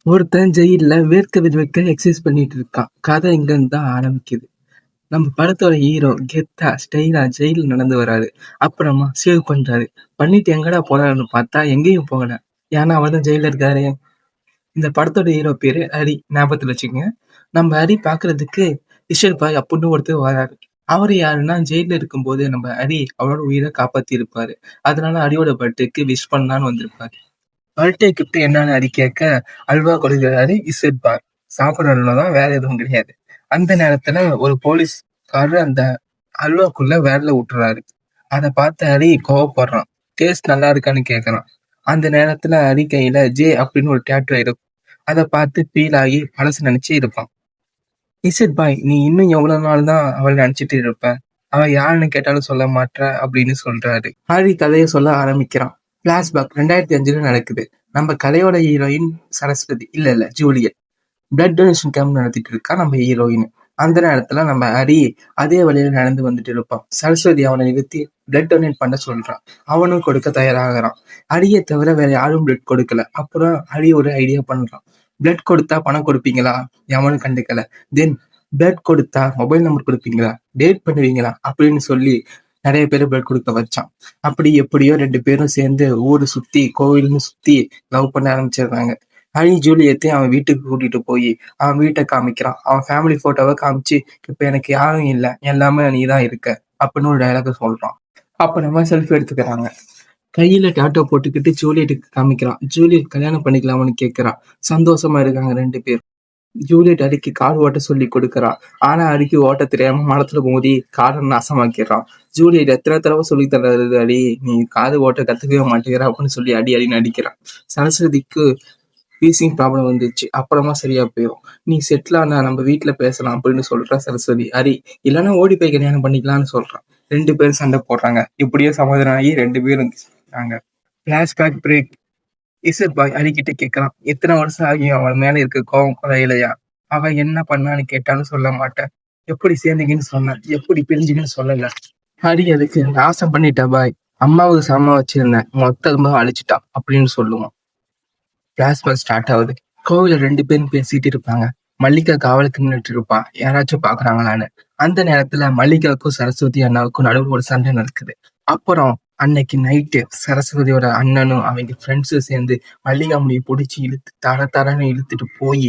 ஒருத்தன் ஜெயில்ல வேர்க்க விறுவிறுக்க எக்சர்சைஸ் பண்ணிட்டு இருக்கான். கதை இங்கிருந்து தான் ஆரம்பிக்குது. நம்ம படத்தோட ஹீரோ கெத்தா ஸ்டைலா ஜெயில்ல நடந்து வராரு. அப்புறமா சேவ் பண்றாரு. பண்ணிட்டு எங்கடா போறாருன்னு பார்த்தா எங்கேயும் போகல. ஏன்னா அவர் தான் ஜெயில்ல இருக்காரே. இந்த படத்தோட ஹீரோ பேரு ஹரி. ஞாபகத்துல வச்சுக்கங்க. நம்ம ஹரி பாக்குறதுக்கு கிஷோர் பாய் அப்படின்னு ஒருத்தர் வராரு. அவரு யாருன்னா ஜெயில்ல இருக்கும்போது நம்ம ஹரி அவரோட உயிரை காப்பாத்தி இருப்பாரு. அதனால ஹரியோட பர்த்டேக்கு விஷ் பண்ணலான்னு வந்திருப்பாரு. பர்த்டே கிஃப்ட் என்னன்னு ஹரி கேட்க அல்வா கொடுக்குறாரு இசட் பாய். சாப்பிடுற அல்வா தான், வேற எதுவும் கிடையாது. அந்த நேரத்துல ஒரு போலீஸ்காரர் அந்த அல்வாக்குள்ள விரல விட்டுறாரு. அதை பார்த்து ஹரி கோவப்படுறான். டேஸ்ட் நல்லா இருக்கான்னு கேட்கறான். அந்த நேரத்துல ஹரி கையில ஜே அப்படின்னு ஒரு டேட்டூ இருக்கும். அதை பார்த்து ஃபீல் ஆகி பழசு நினைச்சு இருப்பான். இசட் பாய், நீ இன்னும் எவ்வளவு நாள் தான் அவளை நினைச்சிட்டு இருப்ப? அவ யாருன்னு கேட்டாலும் சொல்ல மாட்ற அப்படின்னு சொல்றாரு. ஹரி கதையை சொல்ல ஆரம்பிக்கிறான். பிளாஷ்பேக் 2005 நடக்குது. நம்ம கதையோட ஹீரோயின் சரஸ்வதி, இல்ல ஜூலியட், பிளட் டொனேஷன் கேம்ப் நடத்திட்டு இருக்கா நம்ம ஹீரோயின். அந்த நேரத்துல நம்ம ஹரி அதே வழியில நடந்து வந்துட்டு இருப்பான். சரஸ்வதி அவனை நிறுத்தி பிளட் டொனேட் பண்ண சொல்றான். அவனும் கொடுக்க தயாராகிறான். ஹரியை தவிர வேற யாரும் பிளட் கொடுக்கல. அப்புறம் ஹரி ஒரு ஐடியா பண்றான். பிளட் கொடுத்தா பணம் கொடுப்பீங்களா? எவனும் கண்டுக்கல. தென் பிளட் கொடுத்தா மொபைல் நம்பர் கொடுப்பீங்களா? டேட் பண்ணுவீங்களா? அப்படின்னு சொல்லி நிறைய பேர் பிளட் கொடுக்க வச்சான். அப்படி எப்படியோ 2 பேரும் சேர்ந்து ஊரு சுத்தி கோவில்னு சுத்தி லவ் பண்ண ஆரம்பிச்சிடுறாங்க. ஹரி ஜூலியத்தையும் அவன் வீட்டுக்கு கூட்டிட்டு போய் அவன் வீட்டை காமிக்கிறான். அவன் ஃபேமிலி போட்டோவை காமிச்சு, இப்ப எனக்கு யாரும் இல்லை, எல்லாமே நீதான் இருக்க அப்படின்னு ஒரு டைலாக சொல்றான். அப்ப நம்ம செல்ஃபி எடுத்துக்கிறாங்க. கையில டாட்டோ போட்டுக்கிட்டு ஜூலியட்டுக்கு காமிக்கிறான். ஜூலியட் கல்யாணம் பண்ணிக்கலாம்னு கேட்கிறான். சந்தோஷமா இருக்காங்க 2 பேரும். ஜூலியட் ஹரிக்கு கார் ஓட்ட சொல்லி கொடுக்கறான். ஆனா ஹரிக்கு ஓட்ட தெரியாம மரத்துல மோதி காரை நாசமாக்கிடுறான். ஜூலியட் எத்தனை தடவை சொல்லி தர்றது, அடி நீ காது ஓட்ட கத்துக்கவே மாட்டேங்கிற அப்படின்னு சொல்லி அடி அடின்னு அடிக்கிறான். சரஸ்வதிக்கு வீசிங் ப்ராப்ளம் வந்துச்சு. அப்புறமா சரியா போயிடும். நீ செட்டில் ஆனா நம்ம வீட்டுல பேசலாம் அப்படின்னு சொல்றா சரஸ்வதி. ஹரி இல்லைன்னா ஓடி போய் கல்யாணம் பண்ணிக்கலாம்னு சொல்றான். 2 பேரும் சண்டை போடுறாங்க. இப்படியே சமாதானம் ஆகி 2 பேரும் இருக்காங்க. Flashback break. இசட் பாய் ஹரிக்கிட்ட கேட்கறான். எத்தனை வருஷம் ஆகியும் அவன் மேல இருக்க கோவம் குறையலையா? அவன் என்ன பண்ணான்னு கேட்டாலும் சொல்ல மாட்டேன். எப்படி சேர்ந்தீங்கன்னு சொன்னேன், எப்படி பிரிஞ்சுங்கன்னு சொல்லல. ஹரி அதுக்கு நாசம் பண்ணிட்ட பாய். அம்மாவுக்கு சம வச்சிருந்தேன், மொத்தமா அழிச்சிட்டான் அப்படின்னு சொல்லுவான். பிளாஷ்பேக் ஸ்டார்ட் ஆகுது. கோவில 2 பேரும் பேசிட்டு இருப்பாங்க. மல்லிகா காவலுக்கு நின்றுட்டு இருப்பா, யாராச்சும் பாக்குறாங்களான்னு. அந்த நேரத்துல மல்லிகாவுக்கும் சரஸ்வதி அண்ணாவுக்கும் நடுவில் ஒரு சண்டை நடக்குது. அப்புறம் அன்னைக்கு நைட்டு சரஸ்வதியோட அண்ணனும் அவங்க ஃப்ரெண்ட்ஸும் சேர்ந்து மல்லிகா முடியை பிடிச்சி இழுத்து தர தரன்னு இழுத்துட்டு போய்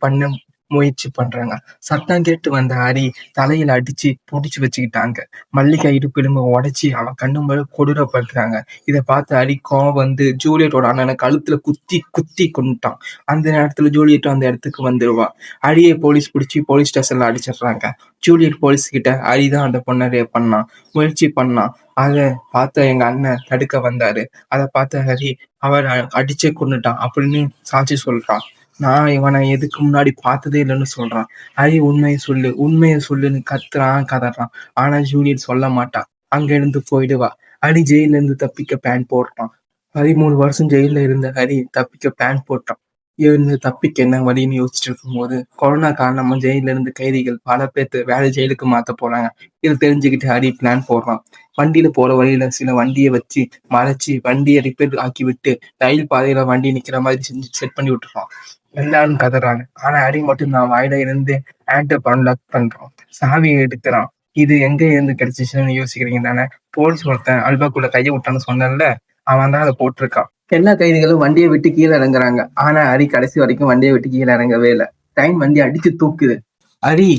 பண்ண முயற்சி பண்றாங்க. சத்தம் கேட்டு வந்த ஹரி தலையில அடிச்சு புடிச்சு வச்சுக்கிட்டாங்க. மல்லிகா இடுப்பெலும்பை உடைச்சி அவன் கண்ணு மேல கொடூரப்படுத்துறாங்க. இதை பார்த்து ஹரி கோவம் வந்து ஜூலியட்டோட அண்ணனை கழுத்துல குத்தி குத்தி கொண்டுட்டான். அந்த நேரத்துல ஜூலியட்டும் அந்த இடத்துக்கு வந்துருவா. ஹரியை போலீஸ் பிடிச்சி போலீஸ் ஸ்டேஷன்ல அடிச்சிடுறாங்க. ஜூலியட் போலீஸ் கிட்ட ஹரி தான் அந்த பொண்ணை ரேப் பண்ணான், முயற்சி பண்ணான், அதை பார்த்த எங்க அண்ணன் தடுக்க வந்தாரு. அதை பார்த்த ஹரி அவர் அடிச்சே கொண்டுட்டான் அப்படின்னு சாட்சி சொல்றான். நான் இவனை எதுக்கு முன்னாடி பார்த்ததே இல்லைன்னு சொல்றான். ஹரி உண்மையை சொல்லுன்னு கதறான். ஆனா ஜூலியட் சொல்ல மாட்டான். அங்க இருந்து போயிடுவா. ஹரி ஜெயில இருந்து தப்பிக்க பிளான் போடுறான். 13 வருஷம் ஜெயில இருந்த ஹரி தப்பிக்க பிளான் போட்டான். இருந்து தப்பிக்க என்ன வழின்னு யோசிச்சுட்டு இருக்கும்போது கொரோனா காரணமா ஜெயில இருந்து கைதிகள் பல பேர்த்து வேற ஜெயிலுக்கு மாத்த போறாங்க. இதை தெரிஞ்சுக்கிட்டு ஹரி பிளான் போடுறான். வண்டியில போற வழியில சில வண்டியை வச்சு மறைச்சு வண்டியை ரிப்பேர் ஆக்கி விட்டு ரயில் பாதையில வண்டி நிக்கிற மாதிரி செஞ்சு செட் பண்ணி விட்டுறான். எல்லாரும் கதறாங்க. ஆனா ஹரி மட்டும் நான் வாயில இருந்து ஆண்டர் அன்லாக் பண்றான். சாவியை எடுக்கிறான். இது எங்க இருந்து கிடைச்சிச்சுன்னு யோசிக்கிறீங்க தானே? போலீஸ் ஒருத்தன் அல்பாக்குள்ள கையை விட்டான்னு சொன்னேன்ல, அவன் தான் அதை போட்டிருக்கான். எல்லா கைதிகளும் வண்டியை விட்டு கீழே இறங்குறாங்க. ஆனா ஹரி கடைசி வரைக்கும் வண்டியை விட்டு கீழே இறங்கவே இல்லை. டைம் வண்டி அடிச்சு தூக்குது. ஹரி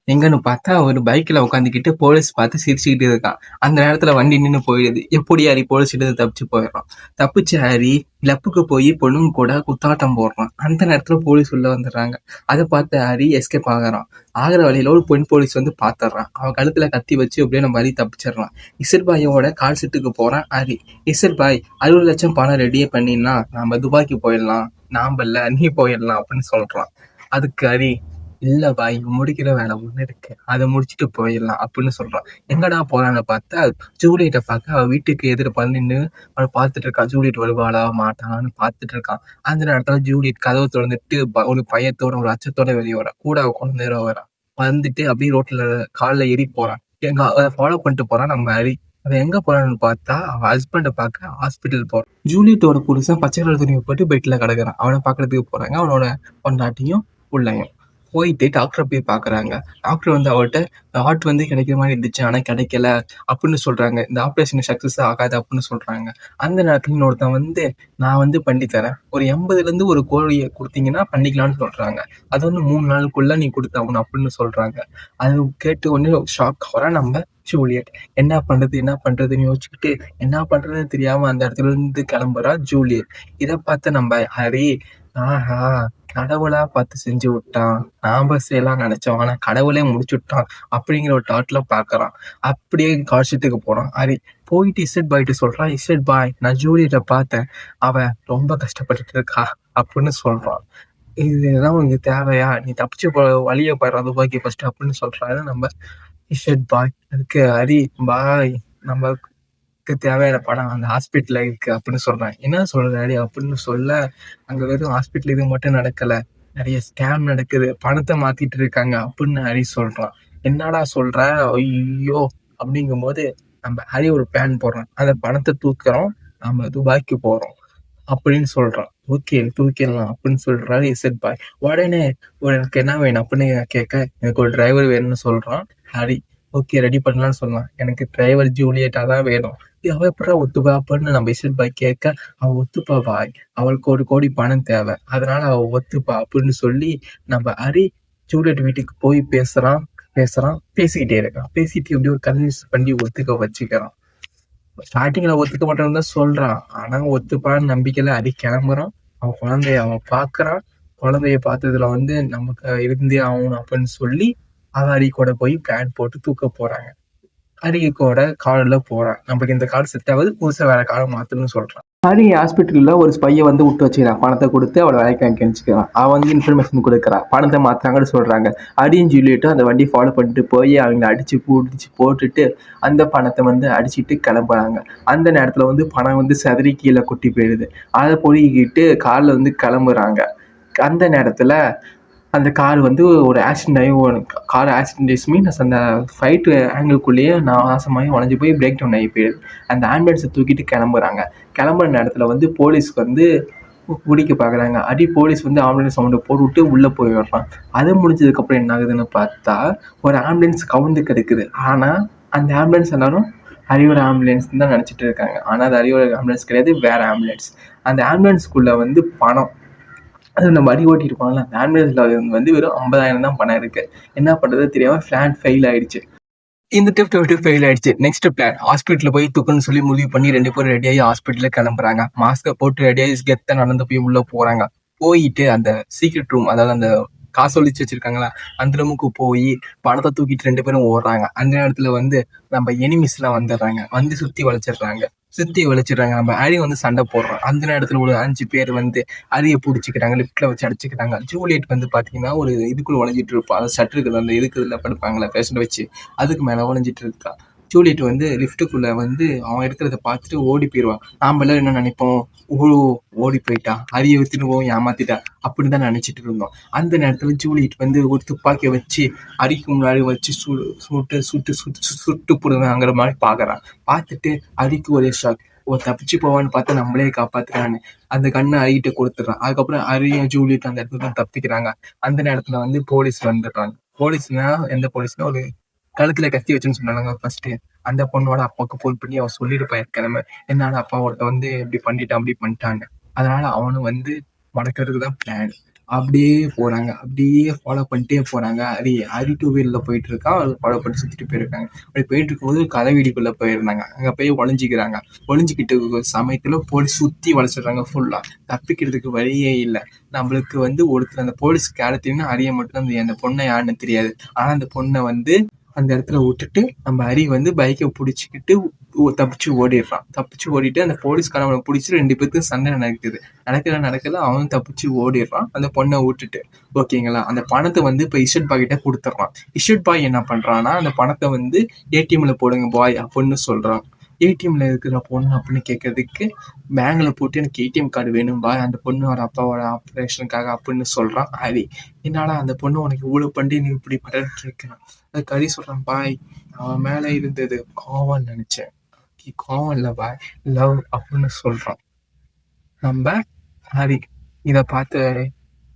எங்கன்னு பார்த்தா ஒரு பைக்ல உட்காந்துக்கிட்டு போலீஸ் பார்த்து சிரிச்சுக்கிட்டு இருக்கான். அந்த நேரத்துல வண்டி நின்று போயிடுது. எப்படி ஹரி போலீஸ் கிட்ட தப்பிச்சு போயிடுறான். தப்பிச்ச ஹரி லப்புக்கு போய் பொண்ணுங்க கூட குத்தாட்டம் போடுறான். அந்த நேரத்துல போலீஸ் உள்ள வந்துடுறாங்க. அதை பார்த்து ஹரி எஸ்கேப் ஆகுறான். ஆகிற வழியில ஒரு பெண் போலீஸ் வந்து பாத்துறான். அவன் கழுத்துல கத்தி வச்சு அப்படியே நம்ம ஹரி தப்பிச்சிடறான். இசர் பாயோட கால் செட்டுக்கு போறான் ஹரி. இசர் பாய் 60 லட்சம் பணம் ரெடியே பண்ணினா நாம துபாய்க்கு போயிடலாம், நாம இல்ல நீ போயிடலாம் அப்படின்னு சொல்றான். அதுக்கு ஹரி இல்ல பாய், முடிக்கிற வேலை ஒண்ணு இருக்கு, அதை முடிச்சுட்டு போயிடலாம் அப்படின்னு சொல்றான். எங்கடா போறான்னு பார்த்தா ஜூலியட்டை பார்க்க அவ வீட்டுக்கு எதிர நின்று அவனை பார்த்துட்டு இருக்கான். ஜூலியட் வருவாளா மாட்டாளான்னு பார்த்துட்டு இருக்கான். அந்த நேரத்துல ஜூலியட் கதவை திறந்துட்டு ஒரு பயத்தோட ஒரு அச்சத்தோட வெளியே வரா. கூட அவ குழந்தையோட வரா. வந்துட்டு அப்படியே ரோட்ல காலில் ஏறி போறான். எங்க அதை ஃபாலோ பண்ணிட்டு போறான் நம்ம ஹரி. அவன் எங்க போறான்னு பார்த்தா, அவன் ஹஸ்பண்ட பார்க்க ஹாஸ்பிட்டல் போறான். ஜூலியட்டோட புருஷன் பச்சை கலர் துணிய போட்டு பெட்ல கிடக்குறான். அவன பார்க்கறதுக்கு போறாங்க. அவனோட பொண்டாட்டியும், புள்ளையும். போயிட்டு டாக்டர போய் பார்க்குறாங்க. டாக்டர் வந்து அவள்ட்ட ஹார்ட் வந்து கிடைக்கிற மாரி இருந்துச்சு. ஆனா கிடைக்கல அப்படின்னு சொல்றாங்க. இந்த ஆப்ரேஷன் சக்சஸ் ஆகாது அப்படின்னு சொல்றாங்க. அந்த நேரத்துல இன்னொருத்தன் வந்து, நான் வந்து பண்ணி தரேன். ஒரு 80லேருந்து ஒரு கோழிய குடுத்தீங்கன்னா பண்ணிக்கலாம்னு சொல்றாங்க. அது வந்து 3 நாளுக்குள்ள நீ குடுத்தாகணும் அப்படின்னு சொல்றாங்க. அது கேட்ட உடனே ஷாக் ஆகுறா நம்ம ஜூலியட். என்ன பண்றது என்ன பண்றதுன்னு யோசிச்சுக்கிட்டு, என்ன பண்றதுன்னு தெரியாம அந்த இடத்துல இருந்து கிளம்புறா ஜூலியட். இத பார்த்த நம்ம ஹரி, ஆஹா! கடவுளா பார்த்து செஞ்சு விட்டான். நாம செய்யலாம்னு நினைச்சோம். ஆனா கடவுளே முடிச்சு விட்டான். அப்படிங்கிற ஒரு தாட்ல பார்க்கறான். அப்படியே கார் ஷீட்டுக்கு போறான் ஹரி. போயிட்டு இசட் பாய்ட்ட சொல்றான், இசட் பாய் நான் ஜூலியட்ட பார்த்தேன். அவ ரொம்ப கஷ்டப்பட்டுட்டு இருக்கா அப்படின்னு சொல்றான். இதெல்லாம் உனக்கு தேவையா? நீ தப்பிச்சு வழிய பாரு துபாய்க்கு ஃபர்ஸ்ட் அப்படின்னு சொல்றாரு நம்ம இஷட் பாய். அதுக்கு ஹரி, பாய் நமக்கு தேவையான பணம் அந்த ஹாஸ்பிட்டல்ல இருக்கு அப்படின்னு சொல்றான். என்ன சொல்ற டாடி அப்படின்னு சொல்ல, அங்க வெறும் ஹாஸ்பிட்டல் இது மட்டும் நடக்கல. நிறைய ஸ்கேம் நடக்குது. பணத்தை மாத்திட்டு இருக்காங்க அப்படின்னு ஹரி சொல்றான். என்னடா சொல்ற? ஐயோ! அப்படிங்கும்போது நம்ம ஹரி ஒரு பிளான் போடுறான். அந்த பணத்தை தூக்குறோம். நம்ம துபாய்க்கு போறோம். அப்படின்னு சொல்றான். ஓகே தூக்கிடலாம் அப்படின்னு சொல்றாரு இசட் பாய். உடனே உனக்கு என்ன வேணும் அப்படின்னு கேட்க, எனக்கு ஒரு டிரைவர் வேணும்னு சொல்றான் ஹரி. ஓகே ரெடி பண்ணலாம்னு சொல்லலாம். எனக்கு டிரைவர் ஜூலியட்டா தான் வேணும். அவ எப்படா ஒத்துப்பா அப்படின்னு நம்ம இசட் பாய் கேட்க, அவ ஒத்துப்பா பாய். அவளுக்கு 1 கோடி பணம் தேவை. அதனால அவ ஒத்துப்பா அப்படின்னு சொல்லி நம்ம ஹரி ஜூலியட் வீட்டுக்கு போய் பேசிக்கிட்டே இருக்கான். பேசிட்டு எப்படி ஒரு கன்வின்ஸ் பண்ணி ஒத்துக்க வச்சுக்கிறான். ஸ்டார்டிங்ல ஒத்துக்க மாட்டேன்னு தான் சொல்றான். ஆனா ஒத்துப்பான்னு நம்பிக்கையில ஹரி கிளம்புறான். அவன் குழந்தைய அவன் பார்க்கறான். குழந்தைய பார்த்ததுல வந்து நமக்கு இருந்தே ஆகணும் அப்படின்னு சொல்லி அவன் ஹரி கூட போய் பிளான் போட்டு தூக்க போறாங்க. ஹரி கூட கார்ல போறான். நமக்கு இந்த கார் செட் ஆகுது, புதுசா வேற காரை மாத்தணும்னு சொல்றான். ஹரி ஹாஸ்பிட்டல்ல ஒரு ஸ்பைய வந்து விட்டு வச்சுக்கிறான். பணத்தை கொடுத்து அவளை வேலைக்கு அனுப்பிச்சுக்கிறான். அவன் வந்து இன்ஃபர்மேஷன் கொடுக்குறான். பணத்தை மாத்துறாங்கன்னு சொல்றாங்க. ஹரியும் ஜூலியட்டும் அந்த வண்டி ஃபாலோ பண்ணிட்டு போய் அவங்களை அடிச்சு பூடிச்சு போட்டுட்டு அந்த பணத்தை வந்து அடிச்சுட்டு கிளம்புறாங்க. அந்த நேரத்துல வந்து பணம் வந்து சிதறி கீழே கொட்டி போயிடுது. அதை பொறுக்கிட்டு கார்ல வந்து கிளம்புறாங்க. அந்த நேரத்துல அந்த கார் வந்து ஒரு ஆக்சிடென்ட் ஆகி கார் ஆக்சிடென்ட் மீன்ஸ் அந்த ஃபைட் ஆங்கிள்குள்ளேயே நாசமாகி உடஞ்சி போய் பிரேக் டவுன் ஆகி போயிடுது. அந்த ஆம்புலன்ஸை தூக்கிட்டு கிளம்புறாங்க. கிளம்புற நேரத்தில் வந்து போலீஸ் வந்து பிடிக்க பார்க்குறாங்க. போலீஸ் வந்து ஆம்புலன்ஸ் சவுண்டை போட்டுவிட்டு உள்ளே போயிடுறான். அது முடிஞ்சதுக்கப்புறம் என்ன ஆகுதுன்னு பார்த்தா ஒரு ஆம்புலன்ஸ் கவுந்து கிடக்குது. ஆனால் அந்த ஆம்புலன்ஸ் எல்லாரும் ஹரியோட ஆம்புலன்ஸ் தான் நினச்சிட்டு இருக்காங்க. ஆனால் அது ஹரியோட ஆம்புலன்ஸ் கிடையாது, வேற ஆம்புலன்ஸ். அந்த ஆம்புலன்ஸ்குள்ளே வந்து பணம், அது நம்ம அடி ஓட்டியிருப்பாங்கல்ல, அந்த ஆம்புலன்ஸ்ல வந்து வெறும் 50,000 தான் பணம் இருக்கு. என்ன பண்றது தெரியாம பிளான் ஃபெயில் ஆயிடுச்சு. இந்த டெஃப்ட் வந்து ஃபெயில் ஆயிடுச்சு. நெக்ஸ்ட் பிளான் ஹாஸ்பிட்டல்ல போய் தூக்கணும்னு சொல்லி முடிவு பண்ணி 2 பேரும் ரெடியாகி ஹாஸ்பிட்டல்ல கிளம்புறாங்க. மாஸ்க போட்டு ரெடியாகி கெத்தா நடந்து போய் உள்ள போறாங்க. போயிட்டு அந்த சீக்ரெட் ரூம், அதாவது அந்த காசு ஒளிச்சு வச்சிருக்காங்களா அந்த ரூமுக்கு போய் பணத்தை தூக்கிட்டு 2 பேரும் ஓடுறாங்க. அந்த நேரத்துல வந்து நம்ம எனிமிஸ் எல்லாம் வந்துடுறாங்க. வந்து சுத்தி வளைச்சிடுறாங்க. நம்ம ஹரி வந்து சண்டை போடுறோம். அந்த நேரத்துல ஒரு 5 பேர் வந்து ஹரியை பிடிச்சிக்கிறாங்க. லிப்ட்ல வச்சு அடிச்சுக்கிறாங்க. ஜூலியட் வந்து பாத்தீங்கன்னா ஒரு இதுக்குள்ள உழைஞ்சிட்டு இருப்பா. அந்த ஷட்டருக்கு அந்த இதுக்குள்ள படுப்பாங்களா பேஷண்ட் வச்சு, அதுக்கு மேல உழைஞ்சிட்டு இருக்கா. ஜூலியட் வந்து லிஃப்ட்டுக்குள்ள வந்து அவன் இருக்கிறத பார்த்துட்டு ஓடி போயிடுவான். நாம எல்லாரும் என்ன நினைப்போம், ஓடி போயிட்டா, ஹரியை திரும்பவும் ஏமாத்திட்டா அப்படின்னு தான் நினைச்சிட்டு இருந்தோம். அந்த நேரத்துல ஜூலியட் வந்து ஒரு துப்பாக்கியை வச்சு ஹரிக்கு முன்னாடி வச்சு சுட்டு போடுவாங்கிற மாதிரி பாக்குறான். பார்த்துட்டு ஹரிக்கு ஒரே ஷாக். தப்பிச்சு போவான்னு பார்த்தா நம்மளே காப்பாத்துறான்னு அந்த கண்ணை ஹரிகிட்ட கொடுத்துட்றான். அதுக்கப்புறம் ஹரியும் ஜூலியட் அந்த இடத்துல தான் தப்பிக்கிறாங்க. அந்த நேரத்துல வந்து போலீஸ் வந்துடுறாங்க. போலீஸ்னா எந்த போலீஸ்னா, ஒரு கழுத்துல கத்தி வச்சுன்னு சொன்னாங்க ஃபர்ஸ்ட். அந்த பொண்ணோட அப்பாவுக்கு ஃபோன் பண்ணி அவன் சொல்லியிருப்பான் ஏற்கனவே, என்னோட அப்பா ஒருத்த வந்து இப்படி பண்ணிட்டான் அப்படி பண்ணிட்டான்னு. அதனால அவனும் வந்து மடக்கிறதுக்கு தான் பிளான். அப்படியே போறாங்க. அப்படியே ஃபாலோ பண்ணிட்டே போறாங்க. ஹரி 2 வீலர்ல போயிட்டு இருக்கான். ஃபாலோ பண்ணி சுத்திட்டு போயிருக்காங்க. அப்படி போயிட்டு இருக்கும்போது கதை வீடிக்குள்ள போயிருந்தாங்க. அங்க போய் ஒளிஞ்சிக்கிறாங்க. ஒளிஞ்சிக்கிட்டு சமயத்துல போலீஸ் சுத்தி வளைச்சிடுறாங்க ஃபுல்லா. தப்பிக்கிறதுக்கு வழியே இல்லை. நம்மளுக்கு வந்து ஒருத்தர் அந்த போலீஸ் கேரக்டர்னு ஹரிய மட்டும் அந்த பொண்ணை யாருன்னு தெரியாது. ஆனா அந்த பொண்ணை வந்து அந்த இடத்துல விட்டுட்டு நம்ம ஹரி வந்து பைக்கை பிடிச்சிக்கிட்டு தப்பிச்சு ஓடிடுறான். தப்பிச்சு ஓடிட்டு அந்த போலீஸ்காரவனை பிடிச்சி 2 பேருக்கும் சண்டை நடக்கல. அவனும் தப்பிச்சு ஓடிடுறான் அந்த பொண்ணை விட்டுட்டு. ஓகேங்களா. அந்த பணத்தை வந்து இப்போ இஷட் பாய் கிட்ட கொடுத்துட்றான். இஷட் பாய் என்ன பண்றான்னா, அந்த பணத்தை வந்து ஏடிஎம்ல போடுங்க பாய் அப்படின்னு சொல்றான். ஏடிஎம்ல இருக்கிற பொண்ணு அப்படின்னு கேட்கறதுக்கு, பேங்க்ல போட்டு எனக்கு ஏடிஎம் கார்டு வேணும் பாய், அந்த பொண்ணோட அப்பாவோட ஆப்ரேஷனுக்காக அப்படின்னு சொல்றான் ஹரி. என்னால அந்த பொண்ணு உனக்கு இவ்வளவு பண்ணி நீ இப்படி பண்ணிட்டு இருக்கான். அதுக்கு ஹரி சொல்றான், பாய் அவன் மேல இருந்தது கோவம்னு நினைச்சேன், ஹரிக்கு கோவம் இல்ல பாய், லவ் அப்படின்னு சொல்றான். நம்ம ஹரி இதை பார்த்து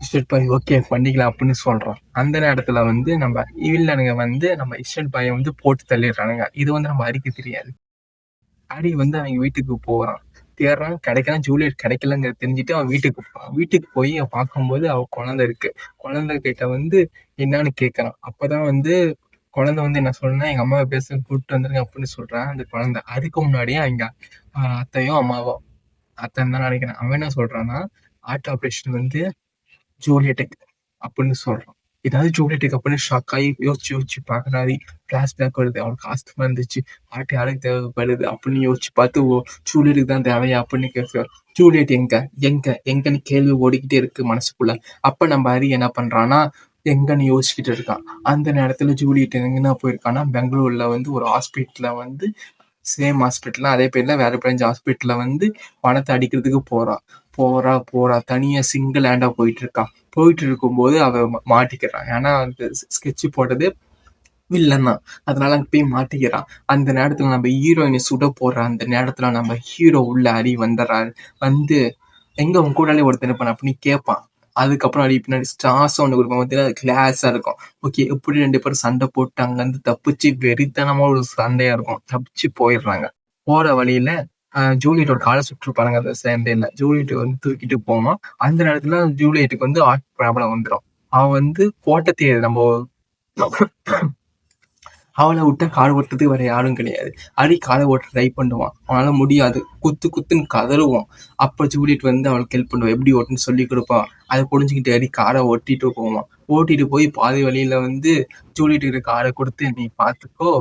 இஷ்டட் பாய் ஓகே பண்ணிக்கலாம் அப்படின்னு சொல்றோம். அந்த நேரத்துல வந்து நம்ம வில்லனுங்க வந்து நம்ம இஷ்டட் பாயை வந்து போட்டு தள்ளிடுறானுங்க. இது வந்து நம்ம ஹரிக்கு தெரியாது. ஹரி வந்து அவங்க வீட்டுக்கு போறான், தேடுறான், கிடைக்கலாம். ஜூலியட் கிடைக்கலங்கிறத தெரிஞ்சுட்டு அவன் வீட்டுக்கு போறான். வீட்டுக்கு போய் அவன் பார்க்கும்போது அவ குழந்தை இருக்கு. குழந்தை கிட்ட வந்து என்னன்னு கேட்கறான். அப்பதான் வந்து குழந்தை வந்து என்ன சொல்றேன்னா, எங்க அம்மாவை பேச கூப்பிட்டு வந்துருங்க அப்படின்னு சொல்றான் அந்த குழந்தை. அதுக்கு முன்னாடியே அவங்க அத்தையும் அம்மாவும், அத்தைன்னு தான் நினைக்கிறேன், அவன் என்ன சொல்றான்னா ஹார்ட் ஆப்ரேஷன் வந்து ஜூலியட்டுக்கு அப்படின்னு சொல்றான். ஏதாவது ஜூலியட்டுக்கு அப்படின்னு ஷாக் ஆகி யோசிச்சு யோசிச்சு பார்க்கறாரு. பிளாஷ்பேக் வருது, அவனுக்கு ஆஸ்துமா இருந்துச்சு, ஹார்ட் யாருக்கு தேவைப்படுது அப்படின்னு யோசிச்சு பார்த்து ஜூலியட்டுக்கு தான் தேவையா அப்படின்னு கேட்கிறார். ஜூலியட் எங்க எங்க எங்கன்னு கேள்வி ஓடிக்கிட்டே இருக்கு மனசுக்குள்ள. அப்ப நம்ம ஹரி என்ன பண்றான்னா எங்கன்னு யோசிச்சுக்கிட்டு இருக்கான். அந்த நேரத்துல ஜூலியட் எங்கன்னா போயிருக்கான்னா பெங்களூர்ல வந்து ஒரு ஹாஸ்பிட்டல்ல வந்து சேம் ஹாஸ்பிட்டல் அதே பேர்ல வேற பிரான்ச் ஹாஸ்பிட்டல்ல வந்து பணத்தை அடிக்கிறதுக்கு போறா தனியா சிங்கிள் ஹேண்டா போயிட்டு இருக்கும்போது அவ மாட்டிக்கிறான். ஏன்னா அந்த ஸ்கெட்ச் போட்டது வில்லன் தான், அதனால அங்க போய் மாட்டிக்கிறான். அந்த நேரத்துல நம்ம ஹீரோயினை சுட போடுற அந்த நேரத்துல நம்ம ஹீரோ உள்ள ஹரி வந்துடுறாரு. வந்து எங்க உன் கூடாலே ஒருத்தர் இருப்பான் அப்படின்னு கேட்பான். அதுக்கப்புறம் அடி பின்னாடி ஸ்டார்ஸ் ஒன்று கொடுப்பான், பார்த்தீங்கன்னா கிளாஸா இருக்கும். ஓகே, எப்படி 2 பேரும் சண்டை போட்டு அங்கேருந்து தப்பிச்சு வெறித்தனமா ஒரு சண்டையா இருக்கும், தப்பிச்சு போயிடுறாங்க. போற வழியில ஜூலியட்டோட காலை சுட்டுருப்பாருங்க அந்த சண்டையில. ஜூலியட் வந்து தூக்கிட்டு போவான். அந்த நேரத்துல ஜூலியட்டுக்கு வந்து ஹார்ட் ப்ராப்ளம் வந்துடும். அவன் வந்து கோட்டத்தை நம்ம அவளை விட்டா காலை ஓட்டுறதுக்கு வேற யாரும் கிடையாது. ஹரி காலை ஓட்ட ட்ரை பண்ணுவான், அவனால முடியாது, குத்துன்னு கதறுவான். அப்ப ஜூலியட் வந்து அவளுக்கு ஹெல்ப் பண்ணுவான், எப்படி ஓட்டுன்னு சொல்லி கொடுப்பான். அதை புரிஞ்சுக்கிட்டு ஹரி காரை ஓட்டிட்டு போவான். ஓட்டிட்டு போய் பாதி வழியில வந்து ஜூலியட் காரை கொடுத்து நீ பார்த்துக்கோ,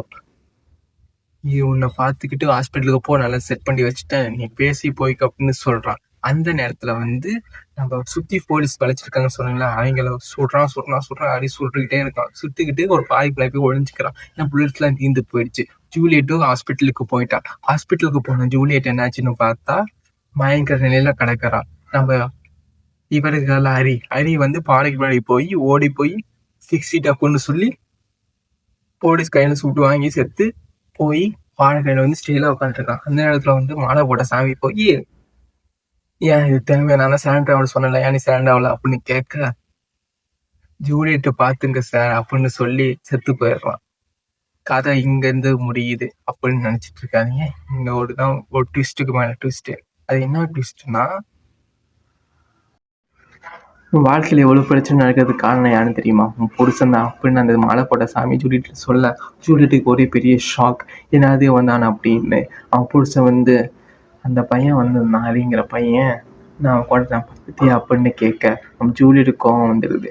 நீ உன்னை பார்த்துக்கிட்டு ஹாஸ்பிட்டலுக்கு போ, நல்லா செட் பண்ணி வச்சுட்டேன், நீ பேசி போய்க்க அப்படின்னு சொல்றான். அந்த நேரத்துல வந்து நம்ம சுத்தி போலீஸ் வளைச்சிருக்காங்க சொன்னீங்களா, அவங்கள சுடுறான் அடி சுட்டுக்கிட்டே இருக்கான். சுத்திக்கிட்டு ஒரு பாய்க்குள்ள போய் ஒழிஞ்சுக்கிறான். ஏன்னா புல்லட்ஸ் எல்லாம் தீர்ந்து போயிடுச்சு. ஜூலியட்டும் ஹாஸ்பிட்டலுக்கு போயிட்டான். ஹாஸ்பிட்டலுக்கு போன ஜூலியட் என்னாச்சுன்னு பார்த்தா மயங்கிற நிலையில கிடக்குறான். நம்ம இவருக்கால ஹரி வந்து பாடைக்கு முன்னாடி போய் ஓடி போய் 6 feet அப்படின்னு சொல்லி போலீஸ் கையில சுட்டு வாங்கி செத்து போய் பானை கையில வந்து ஸ்டீல உட்காந்துருக்கான். அந்த நேரத்துல வந்து மாலை போட்ட சாமி போய் ஏன் இது தேவையான சேலண்ட் ஆகல சொன்னல, ஏன் நீ சேலண்ட் ஆகல அப்படின்னு கேட்க ஜூலியட் பாத்துங்க சார் அப்படின்னு சொல்லி செத்து போயிடுறான். கதை இங்க இருந்து முடியுது அப்படின்னு நினைச்சிட்டு இருக்காதீங்க. இங்க ஒரு ட்விஸ்டுக்கு மேல ட்விஸ்ட். அது என்ன ட்விஸ்ட்னா, வாழ்க்கையில எவ்வளவு பிரச்சனை நடக்கிறதுக்கு காரணம் யாருன்னு தெரியுமா? உன் புருஷன் தான் அப்படின்னு அந்த மாலை போட்ட சாமி ஜூலியட் சொல்ல ஜூலியட்டுக்கு ஒரே பெரிய ஷாக். என்னது வந்தான் அப்படின்னு. அவன் புருஷன் வந்து அந்த பையன் வந்து ஹரிங்கிற பையன் நான் பத்தியா அப்படின்னு கேட்க நம்ம ஜூலியட்டுக்கு கோவம் வந்துடுது.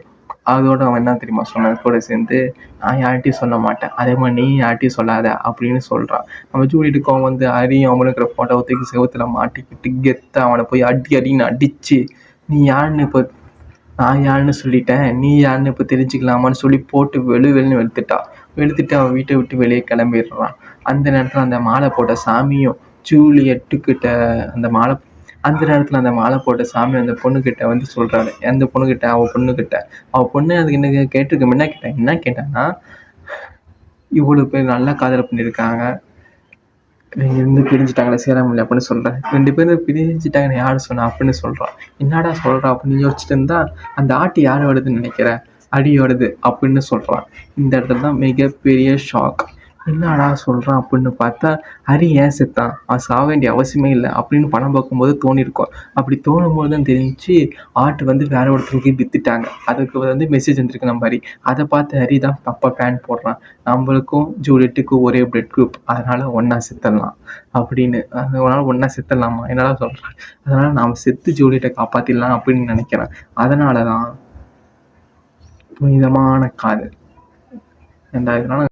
அதோட அவன் என்ன தெரியுமா சொன்னான் கூட சேர்ந்து, நான் யார்கிட்டையும் சொல்ல மாட்டேன், அதே மாதிரி நீ யார்கிட்டையும் சொல்லாத அப்படின்னு சொல்றான். நம்ம ஜூலியட்டுக்கு அவன் வந்து ஹரியும் அவனுக்கிற போட்டோ தூக்கி செவத்துல மாட்டிக்கிட்டு கெத்த அவனை போய் அடின்னு அடிச்சு, நீ யாருன்னு இப்போ நான் யாருன்னு சொல்லிட்டேன், நீ யாருன்னு இப்போ தெரிஞ்சுக்கலாமான்னு சொல்லி போட்டு வெளுன்னு வெளுத்துட்டு அவன் வீட்டை விட்டு வெளியே கிளம்பிடுறான். அந்த நேரத்தில் அந்த மாலை போட்ட சாமியும் ஜூலியட்டுக்கிட்ட அந்த நேரத்தில் அந்த மாலை போட்ட சாமி அந்த பொண்ணுக்கிட்ட வந்து சொல்கிறாரு. அந்த பொண்ணுக்கிட்ட அவள் பொண்ணு அதுக்கு என்ன கேட்டிருக்க என்ன கேட்டான்னா, இவ்வளோ பேர் நல்லா காதல் பண்ணியிருக்காங்க, இருந்து பிரிஞ்சுட்டாங்களே சேர முடியல அப்படின்னு சொல்கிறேன். 2 பேரும் பிரிஞ்சுட்டாங்கன்னு யார் சொன்னா அப்படின்னு சொல்கிறான். என்னடா சொல்கிறா அப்படின்னு யோசிச்சுட்டு இருந்தா, அந்த ஆட்டு யாரோடதுன்னு நினைக்கிற, அடியோடது அப்படின்னு சொல்கிறான். இந்த இடத்துல தான் மிகப்பெரிய ஷாக். என்னடா சொல்கிறான் அப்படின்னு பார்த்தா, ஹரி ஏன் செத்தான், அவன் சாக வேண்டிய அவசியமே இல்லை அப்படின்னு படம் பார்க்கும்போது தோணியிருக்கும். அப்படி தோணும்போது தான் தெரிஞ்சு ஆட்டு வந்து வேற ஒருத்தருக்கு வித்துட்டாங்க. அதுக்கு வந்து மெசேஜ் வந்துருக்கு நம்ம ஹரி. அதை பார்த்து ஹரி தான் தப்பா பேன் போடுறான். நம்மளுக்கும் ஜூலியட்டுக்கும் ஒரே பிளட் குரூப், அதனால ஒன்னா செத்துடலாம் அப்படின்னு. அதனால ஒன்னா செத்துடலாமா, என்னடா சொல்கிறேன், அதனால நாம் செத்து ஜூலியட்டை காப்பாற்றிடலாம் அப்படின்னு நினைக்கிறேன். அதனால தான் புனிதமான காதல். இதனால